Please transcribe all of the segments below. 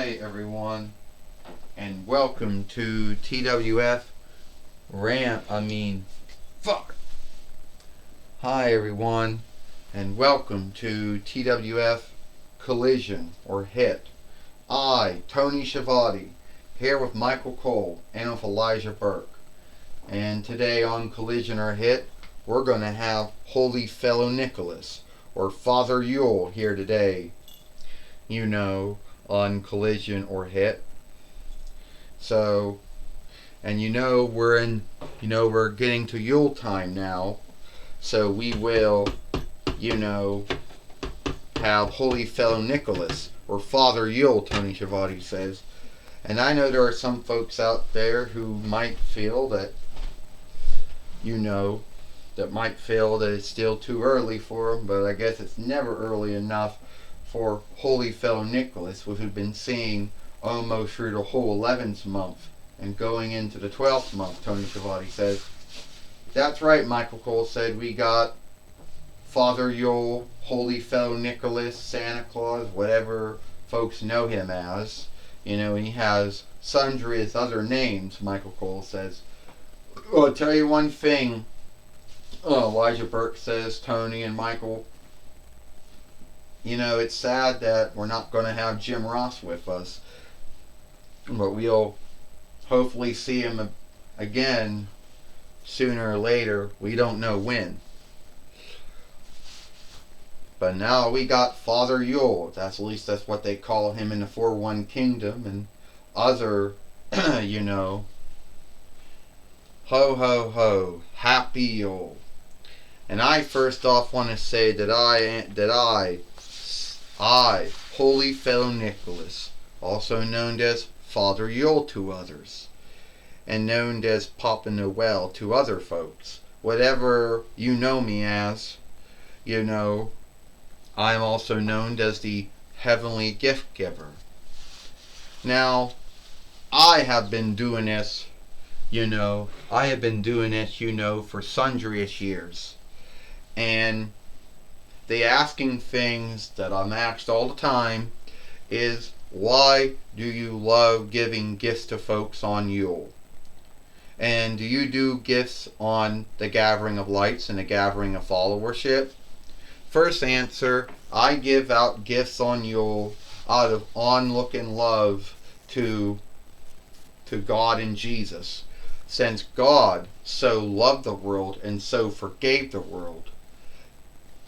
Hi everyone, and welcome to TWF fuck. Hi everyone, and welcome to TWF Collision or Hit. I, Tony Schiavone, here with Michael Cole and with Elijah Burke. And today on Collision or Hit, we're going to have Holy Fellow Nicholas, or Father Yule, here today. You know, on Collision or Hit. So, and we're getting to Yule time now. So we will, have Holy Fellow Nicholas, or Father Yule, Tony Schiavone says. And I know there are some folks out there who might feel that, it's still too early for them, but I guess it's never early enough for Holy Fellow Nicholas, which we've been seeing almost through the whole 11th month and going into the 12th month, Tony Schiavone says. That's right, Michael Cole said. We got Father Yule, Holy Fellow Nicholas, Santa Claus, whatever folks know him as. And he has sundry other names, Michael Cole says. Well, I'll tell you one thing, Elijah Burke says, Tony and Michael. It's sad that we're not going to have Jim Ross with us. But we'll hopefully see him again sooner or later. We don't know when. But now we got Father Yule. At least that's what they call him in the 4-1 Kingdom and other, ho ho ho, happy Yule. And I first off want to say that I, Holy Fellow Nicholas, also known as Father Yule to others, and known as Papa Noel to other folks, whatever you know me as, I'm also known as the Heavenly Gift Giver. Now, I have been doing this, for sundry years. And the asking things that I'm asked all the time is, why do you love giving gifts to folks on Yule? And do you do gifts on the Gathering of Lights and the Gathering of Followership? First answer, I give out gifts on Yule out of onlook and love to God and Jesus. Since God so loved the world and so forgave the world,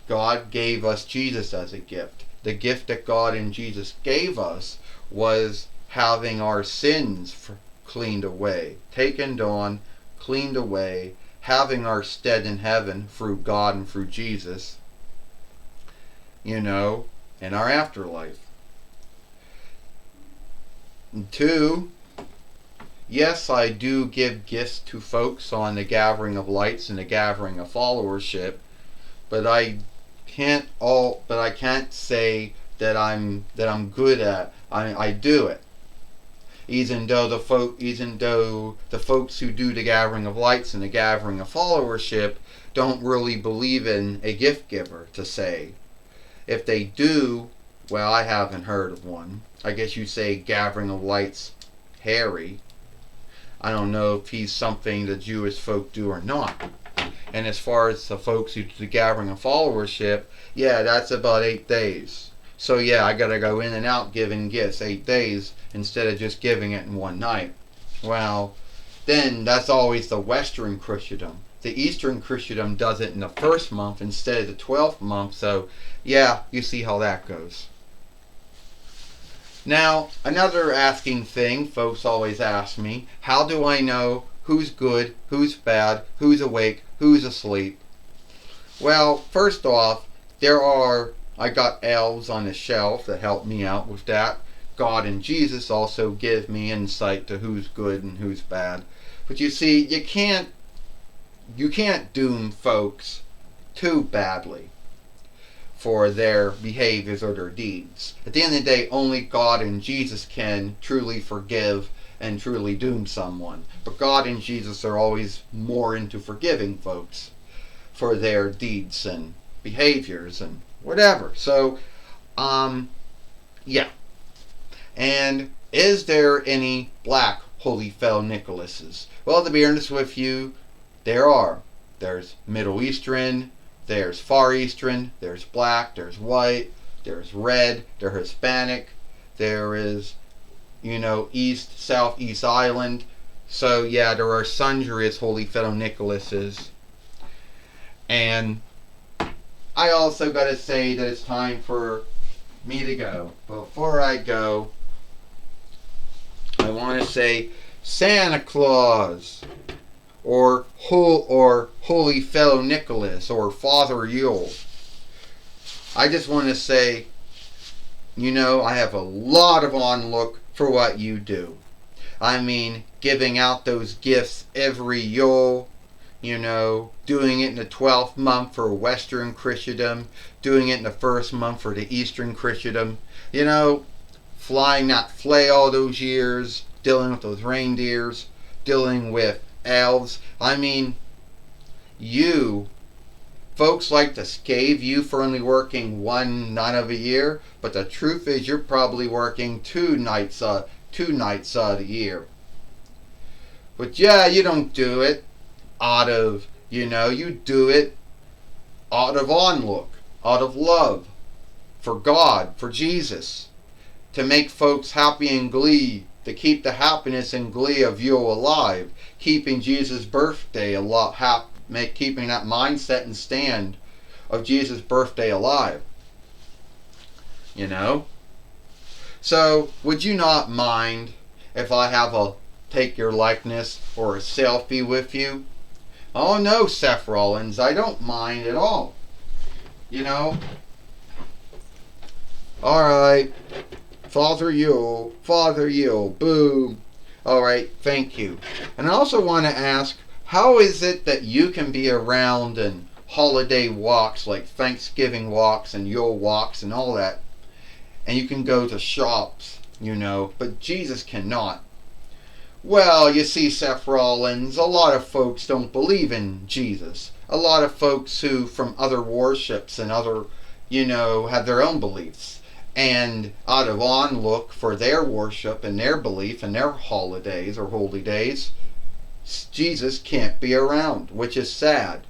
God gave us Jesus as a gift. The gift that God and Jesus gave us was having our sins cleaned away, taken on, cleaned away, having our stead in heaven through God and through Jesus, in our afterlife. And 2, yes, I do give gifts to folks on the Gathering of Lights and the Gathering of Followership, but I can't say that I'm good at. I do it. Even though the folks who do the Gathering of Lights and the Gathering of Followership don't really believe in a gift giver to say. If they do, well, I haven't heard of one. I guess you say Gathering of Lights Harry. I don't know if he's something the Jewish folk do or not. And as far as the folks who do the Gathering of Followership, yeah, that's about 8 days. So yeah, I gotta go in and out giving gifts 8 days instead of just giving it in one night. Well, then that's always the Western Christendom. The Eastern Christendom does it in the first month instead of the 12th month. So yeah, you see how that goes. Now, another asking thing folks always ask me, how do I know who's good, who's bad, who's awake, who's asleep? Well, first off, I got elves on the shelf that help me out with that. God and Jesus also give me insight to who's good and who's bad. But you see, you can't doom folks too badly for their behaviors or their deeds. At the end of the day, only God and Jesus can truly forgive and truly doom someone. But God and Jesus are always more into forgiving folks for their deeds and behaviors and whatever. So, yeah. And is there any black Holy Fellow Nicholases? Well, to be honest with you, there are. There's Middle Eastern, there's Far Eastern, there's black, there's white, there's red, there's Hispanic, there is, East, South, East Island. So yeah, there are sundry Holy Fellow Nicholases. And I also got to say that it's time for me to go. Before I go, I want to say Santa Claus, or Holy Fellow Nicholas, or Father Yule. I just want to say, I have a lot of on-look for what you do. I mean, giving out those gifts every Yule, doing it in the 12th month for Western Christendom, doing it in the 1st month for the Eastern Christendom, flying that sleigh all those years, dealing with those reindeers, dealing with elves. I mean, folks like to scave you for only working one night of a year, but the truth is you're probably working two nights of the year. But yeah, you don't do it out of, you do it out of on-look, out of love, for God, for Jesus, to make folks happy and glee, to keep the happiness and glee of Yule alive, keeping Jesus' birthday alive, keeping that mindset and stand of Jesus' birthday alive. So, would you not mind if I have a take your likeness or a selfie with you? Oh no, Seth Rollins, I don't mind at all. Alright. Father Yule, boom. Alright, thank you. And I also want to ask, how is it that you can be around in holiday walks like Thanksgiving walks and Yule walks and all that, and you can go to shops, but Jesus cannot? Well, you see, Seth Rollins, a lot of folks don't believe in Jesus. A lot of folks who, from other worships and other, have their own beliefs. And out of on-look for their worship and their belief and their holidays or holy days, Jesus can't be around, which is sad.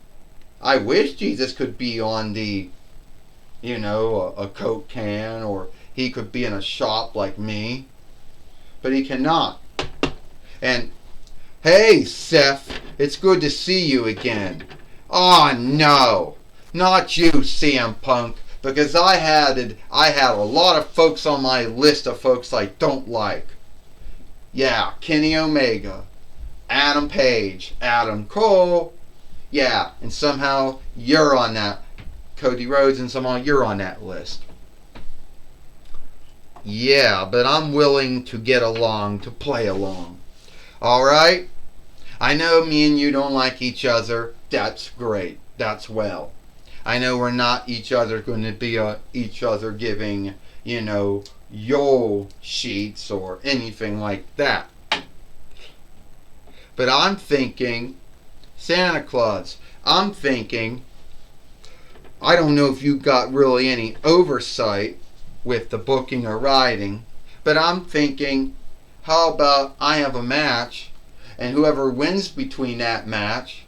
I wish Jesus could be on the, a Coke can, or he could be in a shop like me. But he cannot. And, hey, Seth, it's good to see you again. Oh, no, not you, CM Punk, because I had a lot of folks on my list of folks I don't like. Yeah, Kenny Omega, Adam Page, Adam Cole, yeah, and somehow you're on that, Cody Rhodes, and somehow you're on that list. Yeah, but I'm willing to get along, to play along. Alright? I know me and you don't like each other. That's great. That's well. I know we're not each other going to be each other giving, Yule sheets or anything like that. But I'm thinking, Santa Claus, I don't know if you got really any oversight with the booking or writing, but I'm thinking, how about I have a match, and whoever wins between that match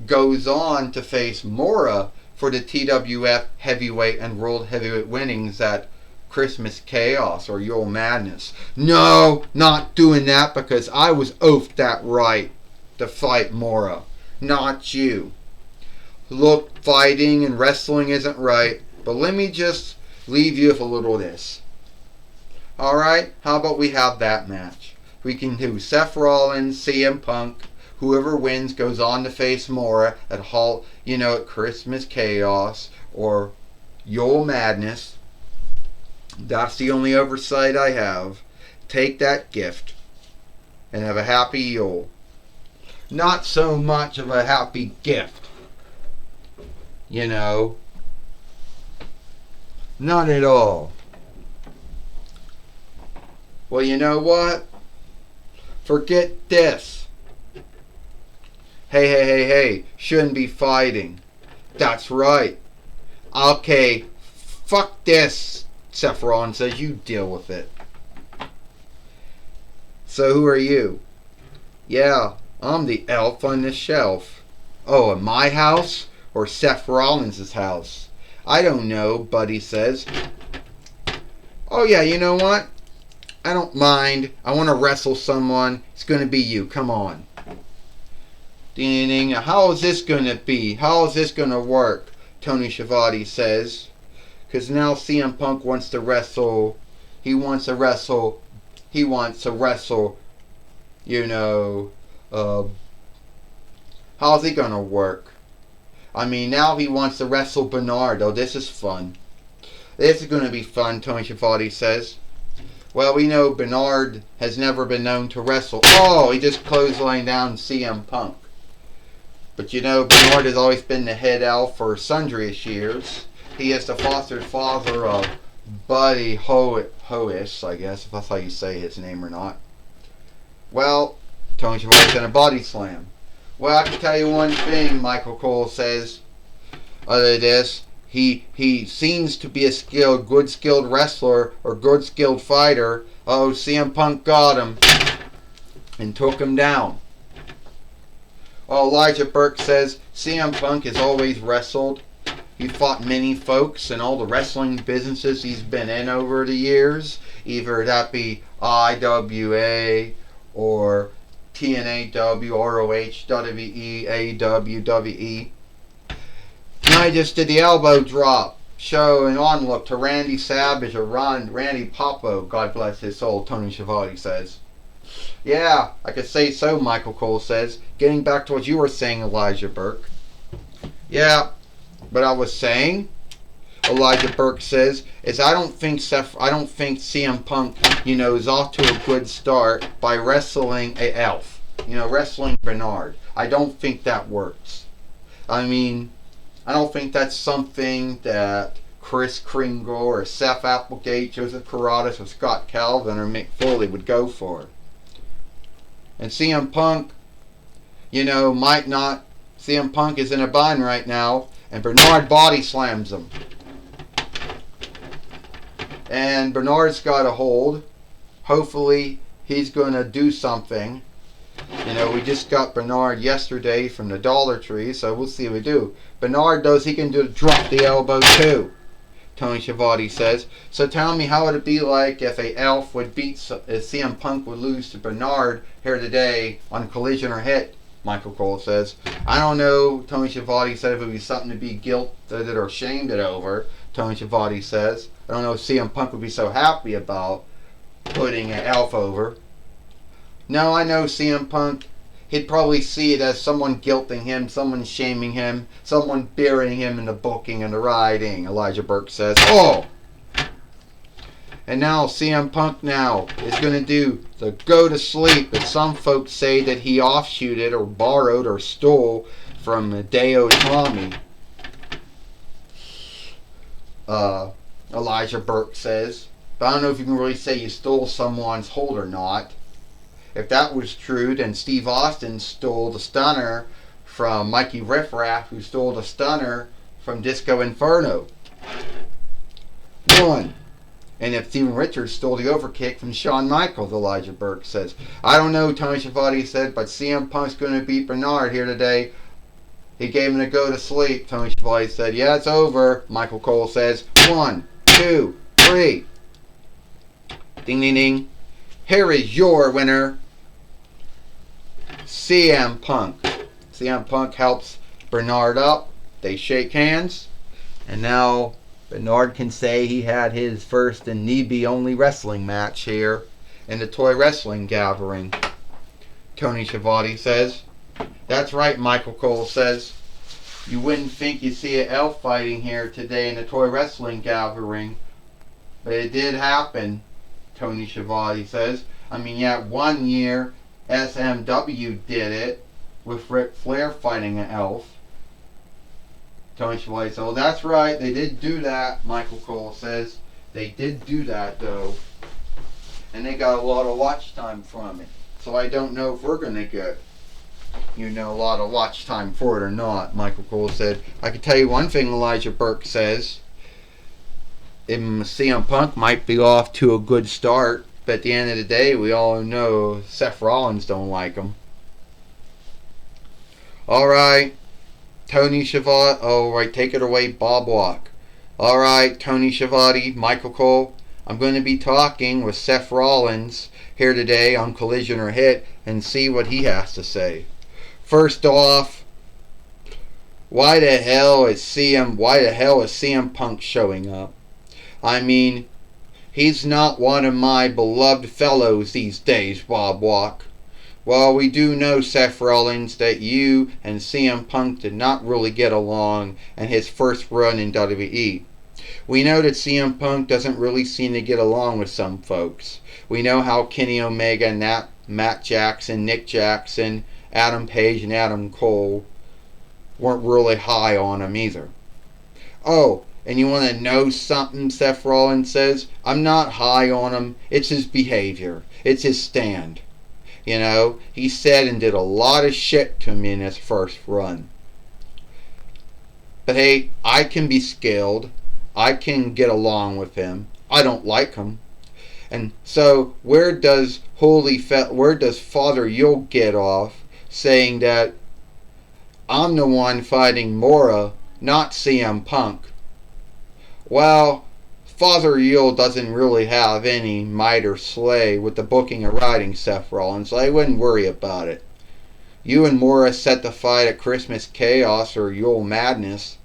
goes on to face Mora for the TWF Heavyweight and World Heavyweight winnings at Christmas Chaos or Yule Madness. No, not doing that, because I was oafed that right to fight Mora, not you. Look, fighting and wrestling isn't right, but let me just leave you with a little of this. Alright, how about we have that match? We can do Seth Rollins, CM Punk, whoever wins goes on to face Mora at at Christmas Chaos or Yule Madness. That's the only oversight I have. Take that gift and have a happy Yule. Not so much of a happy gift. Not at all. Well, you know what? Forget this. Hey, shouldn't be fighting. That's right. Okay, fuck this, Seth Rollins says, you deal with it. So who are you? Yeah, I'm the elf on the shelf. Oh, at my house? Or Seth Rollins' house? I don't know, Buddy says. Oh yeah, you know what? I don't mind. I want to wrestle someone. It's going to be you. Come on. Ding ding. How is this going to be? How is this going to work? Tony Schiavone says. Because now CM Punk wants to wrestle. He wants to wrestle. He wants to wrestle. You know. How's he going to work? I mean, now he wants to wrestle Bernard. Oh, this is fun. This is going to be fun, Tony Schiavone says. Well, we know Bernard has never been known to wrestle. Oh, he just clotheslined down CM Punk. But you know, Bernard has always been the head elf for sundry years. He is the foster father of Buddy Hoish, I guess, if that's how you say his name or not. Well, Tony Schiavone's in a body slam. Well, I can tell you one thing, Michael Cole says. Other than this, he seems to be a good skilled wrestler or good skilled fighter. Oh, CM Punk got him and took him down. Oh, Elijah Burke says CM Punk has always wrestled. He fought many folks in all the wrestling businesses he's been in over the years. Either that be IWA or TNAW, ROH, WWE, AWWE. And I just did the elbow drop, show an onlook to Randy Savage or Randy Popo, God bless his soul, Tony Schiavone says. Yeah, I could say so, Michael Cole says. Getting back to what you were saying, Elijah Burke. Yeah, but I was saying, Elijah Burke says, is I don't think CM Punk, is off to a good start by wrestling a elf. Wrestling Bernard. I don't think that works. I mean, I don't think that's something that Chris Kringle or Seth Applegate, Joseph Caradas, or Scott Calvin or Mick Foley would go for. And CM Punk, might not. CM Punk is in a bind right now, and Bernard body slams him. And Bernard's got a hold. Hopefully, he's going to do something. We just got Bernard yesterday from the Dollar Tree, so we'll see what we do. Bernard he can drop the elbow too, Tony Schiavone says. So tell me, how would it be like if a elf would if CM Punk would lose to Bernard here today on Collision or Hit? Michael Cole says. I don't know, Tony Schiavone said, if it would be something to be guilted or shamed over, Tony Schiavone says. I don't know if CM Punk would be so happy about putting an elf over. No, I know CM Punk, he'd probably see it as someone guilting him, someone shaming him, someone burying him in the booking and the writing, Elijah Burke says. Oh! And now CM Punk is going to do the go to sleep that some folks say that he offshooted or borrowed or stole from Hideo Itami. Elijah Burke says. But I don't know if you can really say you stole someone's hold or not. If that was true, then Steve Austin stole the stunner from Mikey Riffraff, who stole the stunner from Disco Inferno. 1. And if Steven Richards stole the overkick from Shawn Michaels, Elijah Burke says. I don't know, Tony Schiavone said, but CM Punk's going to beat Bernard here today. He gave him a go to sleep, Tony Schiavone said. Yeah, it's over, Michael Cole says. 1, 2, 3. Ding, ding, ding. Here is your winner, CM Punk. CM Punk helps Bernard up. They shake hands. And now Bernard can say he had his first and need-be only wrestling match here in the Toy Wrestling Gathering, Tony Schiavone says. That's right, Michael Cole says. You wouldn't think you'd see an elf fighting here today in the Toy Wrestling Gathering, but it did happen, Tony Schiavone says. I mean, yeah, 1 year SMW did it with Ric Flair fighting an elf. Tony Schiavone says, oh, that's right, they did do that, Michael Cole says. They did do that, though. And they got a lot of watch time from it. So I don't know if we're going to get, a lot of watch time for it or not, Michael Cole said. I can tell you one thing, Elijah Burke says. CM Punk might be off to a good start, But at the end of the day, we all know Seth Rollins don't like him. Alright, Tony Schiavone. Alright, take it away, Bob Walk. Alright, Tony Schiavone, Michael Cole. I'm going to be talking with Seth Rollins here today on Collision or Hit and see what he has to say. First off, why the hell is CM Punk showing up? I mean, he's not one of my beloved fellows these days, Bob Walk. Well, we do know, Seth Rollins, that you and CM Punk did not really get along in his first run in WWE. We know that CM Punk doesn't really seem to get along with some folks. We know how Kenny Omega and Matt Jackson, Nick Jackson, Adam Page, and Adam Cole weren't really high on him either. Oh, and you want to know something, Seth Rollins says? I'm not high on him. It's his behavior. It's his stand. You know, he said and did a lot of shit to me in his first run. But hey, I can be skilled. I can get along with him. I don't like him. And so where does Father Yule get off saying that I'm the one fighting Mora, not CM Punk? Well, Father Yule doesn't really have any might or sway with the booking or writing, Seth Rollins, so I wouldn't worry about it. You and Mora set the fight at Christmas Chaos or Yule Madness.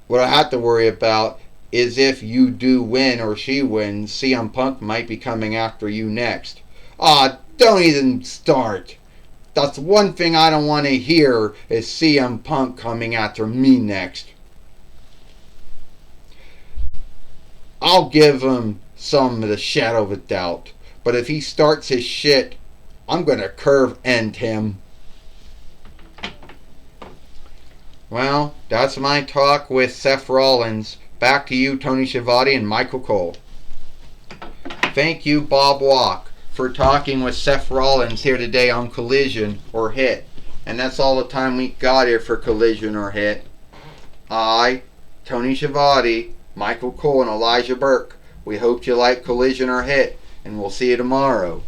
What I have to worry about is if you do win or she wins, CM Punk might be coming after you next. Don't even start. That's one thing I don't want to hear is CM Punk coming after me next. I'll give him some of the shadow of a doubt. But if he starts his shit, I'm going to curve end him. Well, that's my talk with Seth Rollins. Back to you, Tony Schiavone and Michael Cole. Thank you, Bob Walk, for talking with Seth Rollins here today on Collision or Hit. And that's all the time we got here for Collision or Hit. I, Tony Schiavone, Michael Cole, and Elijah Burke. We hope you like Collision or Hit, and we'll see you tomorrow.